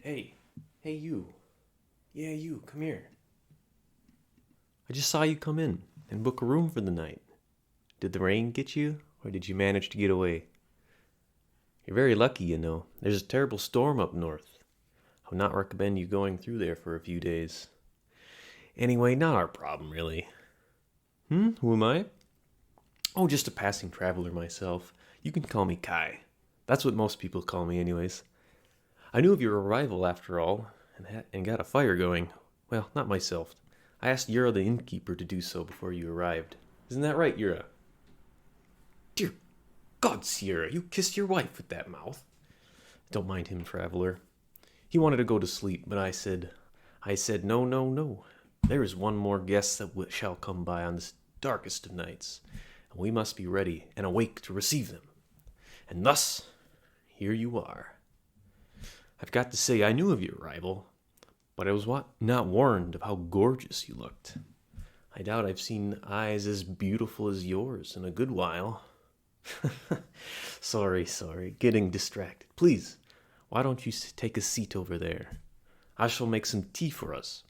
Hey, hey you. Yeah, you, come here. I just saw you come in and book a room for the night. Did the rain get you, or did you manage to get away? You're very lucky, you know. There's a terrible storm up north. I would not recommend you going through there for a few days. Anyway, not our problem, really. Who am I? Oh, just a passing traveler myself. You can call me Kai. That's what most people call me, anyways. I knew of your arrival, after all, and got a fire going. Well, not myself. I asked Yura the innkeeper to do so before you arrived. Isn't that right, Yura? Dear God, Sierra, you kissed your wife with that mouth. Don't mind him, traveler. He wanted to go to sleep, but I said, no, no, no. There is one more guest that shall come by on this darkest of nights, and we must be ready and awake to receive them. And thus, here you are. I've got to say, I knew of your arrival, but I was not warned of how gorgeous you looked. I doubt I've seen eyes as beautiful as yours in a good while. Sorry, getting distracted. Please, why don't you take a seat over there? I shall make some tea for us.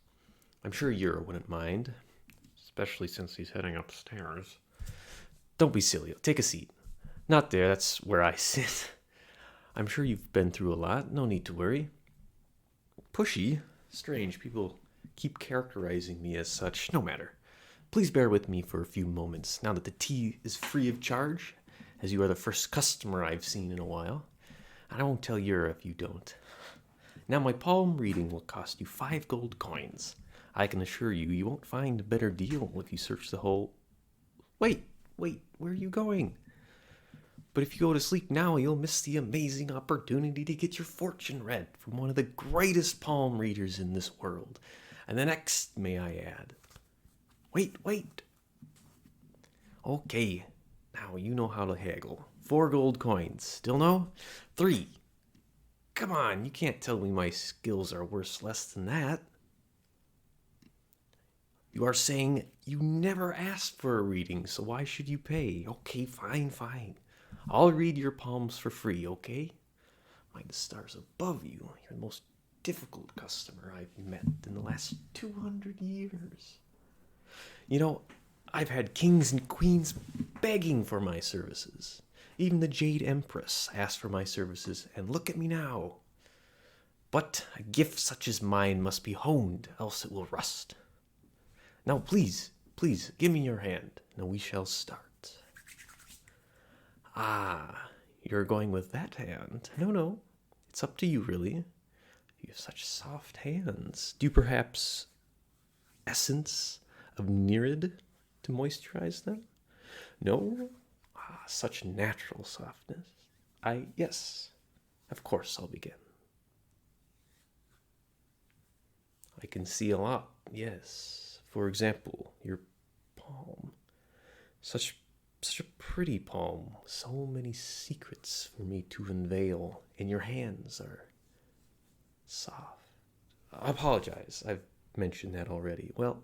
I'm sure Yura wouldn't mind, especially since he's heading upstairs. Don't be silly. Take a seat. Not there, that's where I sit. I'm sure you've been through a lot. No need to worry. Pushy? Strange. People keep characterizing me as such. No matter. Please bear with me for a few moments, now that the tea is free of charge, as you are the first customer I've seen in a while. I won't tell Yura if you don't. Now, my palm reading will cost you 5 gold coins. I can assure you, you won't find a better deal if you search the whole... Wait, where are you going? But if you go to sleep now, you'll miss the amazing opportunity to get your fortune read from one of the greatest palm readers in this world. And the next, may I add. Wait. Okay, now you know how to haggle. 4 gold coins. Still no? 3. Come on, you can't tell me my skills are worth less than that. You are saying you never asked for a reading, so why should you pay? Okay, fine. I'll read your palms for free, okay? Mind the stars above you. You're the most difficult customer I've met in the last 200 years. You know, I've had kings and queens begging for my services. Even the Jade Empress asked for my services, and look at me now. But a gift such as mine must be honed, else it will rust. Now, please, give me your hand, and we shall start. Ah, you're going with that hand. No, it's up to you, really. You have such soft hands. Do you perhaps essence of Nereid to moisturize them? No? Ah, such natural softness. Yes, of course I'll begin. I can see a lot, yes. For example, your palm. Such a pretty palm. So many secrets for me to unveil, and your hands are soft. I apologize, I've mentioned that already. Well,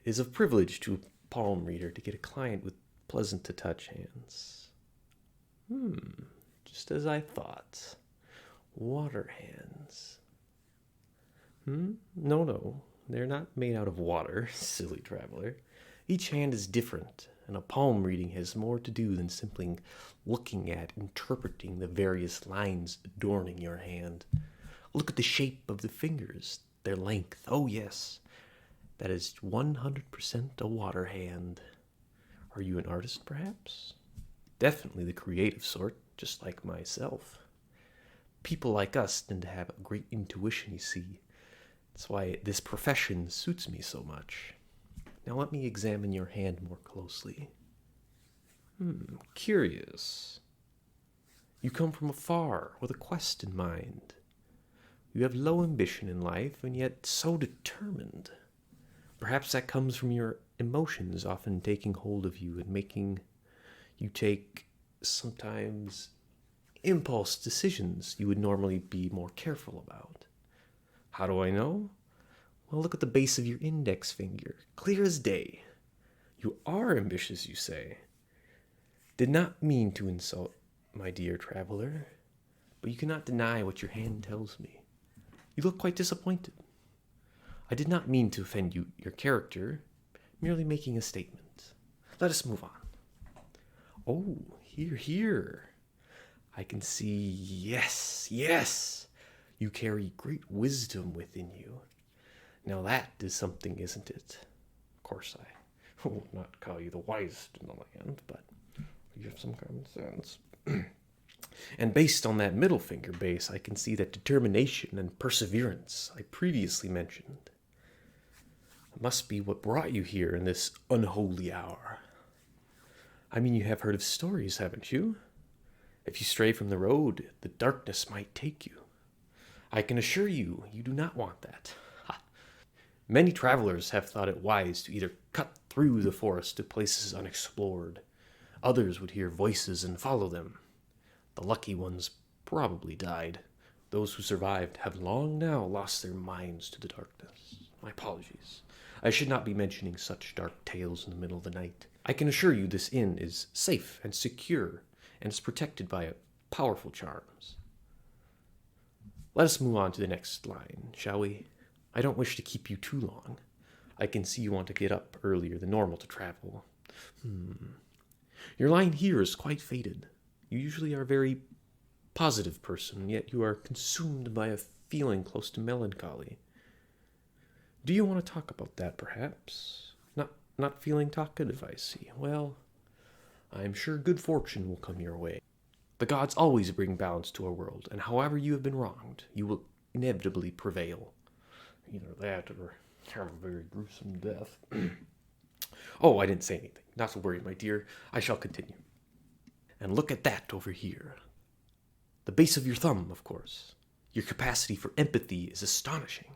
it is a privilege to a palm reader to get a client with pleasant-to-touch hands. Just as I thought. Water hands. No, they're not made out of water, silly traveler. Each hand is different, and a palm reading has more to do than simply looking at, interpreting the various lines adorning your hand. Look at the shape of the fingers, their length. Oh, yes, that is 100% a water hand. Are you an artist, perhaps? Definitely the creative sort, just like myself. People like us tend to have a great intuition, you see. That's why this profession suits me so much. Now let me examine your hand more closely. Curious. You come from afar with a quest in mind. You have low ambition in life, and yet so determined. Perhaps that comes from your emotions often taking hold of you and making you take sometimes impulse decisions you would normally be more careful about. How do I know? Well, look at the base of your index finger. Clear as day. You are ambitious, you say. Did not mean to insult, my dear traveler, but you cannot deny what your hand tells me. You look quite disappointed. I did not mean to offend your character, merely making a statement. Let us move on. Oh, here. I can see, yes. You carry great wisdom within you. Now that is something, isn't it? Of course, I will not call you the wisest in the land, but you have some common sense. And based on that middle finger base, I can see that determination and perseverance I previously mentioned. It must be what brought you here in this unholy hour. I mean, you have heard of stories, haven't you? If you stray from the road, the darkness might take you. I can assure you, you do not want that. Ha. Many travelers have thought it wise to either cut through the forest to places unexplored. Others would hear voices and follow them. The lucky ones probably died. Those who survived have long now lost their minds to the darkness. My apologies. I should not be mentioning such dark tales in the middle of the night. I can assure you this inn is safe and secure, and is protected by powerful charms. Let us move on to the next line, shall we? I don't wish to keep you too long. I can see you want to get up earlier than normal to travel. Your line here is quite faded. You usually are a very positive person, yet you are consumed by a feeling close to melancholy. Do you want to talk about that, perhaps? Not feeling talkative, I see. Well, I'm sure good fortune will come your way. The gods always bring balance to our world, and however you have been wronged, you will inevitably prevail. Either that or have a very gruesome death. Oh, I didn't say anything. Not to worry, my dear. I shall continue. And look at that over here. The base of your thumb, of course. Your capacity for empathy is astonishing.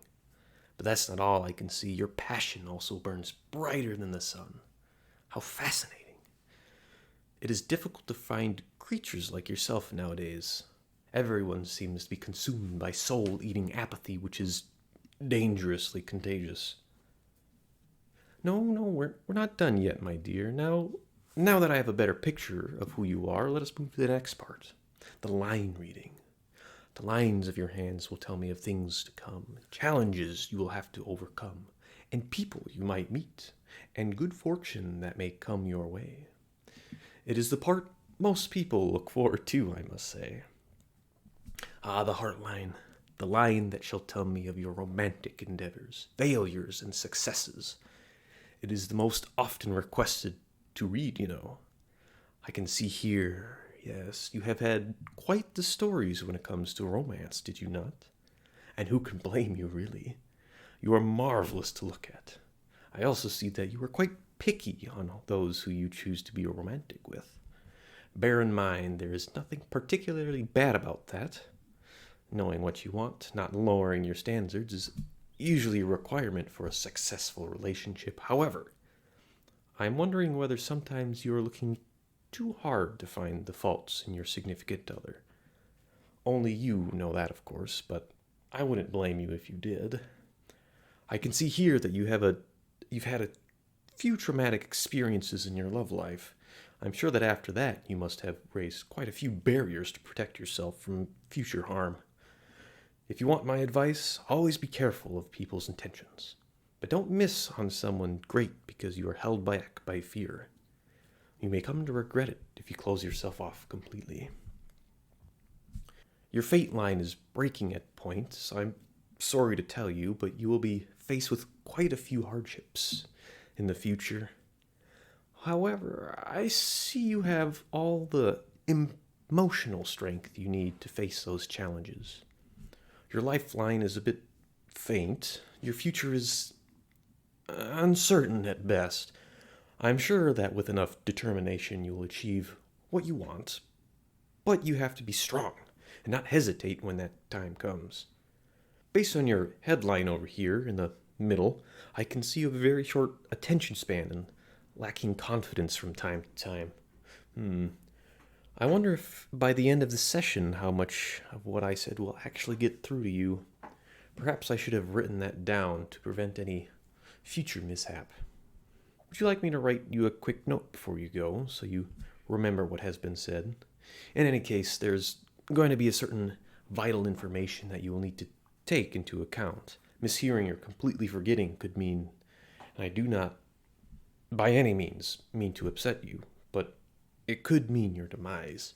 But that's not all I can see. Your passion also burns brighter than the sun. How fascinating. It is difficult to find creatures like yourself nowadays. Everyone seems to be consumed by soul-eating apathy, which is dangerously contagious. No, we're not done yet, my dear. Now that I have a better picture of who you are, let us move to the next part. The line reading. The lines of your hands will tell me of things to come, challenges you will have to overcome, and people you might meet, and good fortune that may come your way. It is the part most people look forward to, I must say. Ah, the heart line. The line that shall tell me of your romantic endeavors, failures, and successes. It is the most often requested to read, you know. I can see here, yes, you have had quite the stories when it comes to romance, did you not? And who can blame you, really? You are marvelous to look at. I also see that you are quite picky on those who you choose to be romantic with. Bear in mind, there is nothing particularly bad about that. Knowing what you want, not lowering your standards, is usually a requirement for a successful relationship. However, I'm wondering whether sometimes you are looking too hard to find the faults in your significant other. Only you know that, of course, but I wouldn't blame you if you did. I can see here that you've had a few traumatic experiences in your love life. I'm sure that after that you must have raised quite a few barriers to protect yourself from future harm. If you want my advice, always be careful of people's intentions. But don't miss on someone great because you are held back by fear. You may come to regret it if you close yourself off completely. Your fate line is breaking at points. I'm sorry to tell you, but you will be faced with quite a few hardships in the future. However, I see you have all the emotional strength you need to face those challenges. Your lifeline is a bit faint. Your future is uncertain at best. I'm sure that with enough determination you will achieve what you want, but you have to be strong and not hesitate when that time comes. Based on your headline over here in the middle, I can see you have a very short attention span and lacking confidence from time to time. I wonder if by the end of the session how much of what I said will actually get through to you. Perhaps I should have written that down to prevent any future mishap. Would you like me to write you a quick note before you go, so you remember what has been said? In any case, there's going to be a certain vital information that you will need to take into account. Mishearing or completely forgetting could mean, and I do not by any means mean to upset you, but it could mean your demise.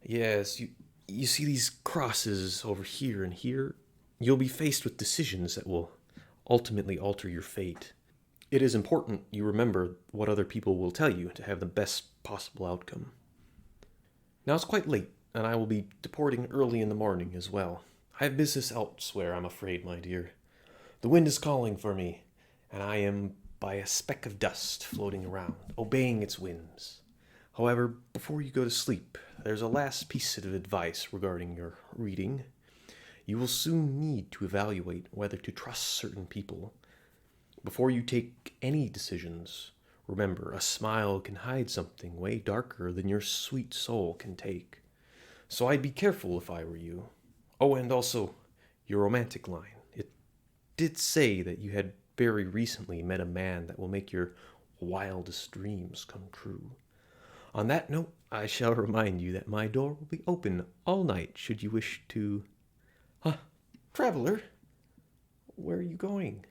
Yes, you see these crosses over here and here? You'll be faced with decisions that will ultimately alter your fate. It is important you remember what other people will tell you to have the best possible outcome. Now it's quite late, and I will be departing early in the morning as well. I have business elsewhere, I'm afraid, my dear. The wind is calling for me, and I am by a speck of dust floating around, obeying its whims. However, before you go to sleep, there's a last piece of advice regarding your reading. You will soon need to evaluate whether to trust certain people. Before you take any decisions, remember, a smile can hide something way darker than your sweet soul can take. So I'd be careful if I were you. Oh, and also, your romantic line. It did say that you had very recently met a man that will make your wildest dreams come true. On that note, I shall remind you that my door will be open all night should you wish to... Traveler, where are you going?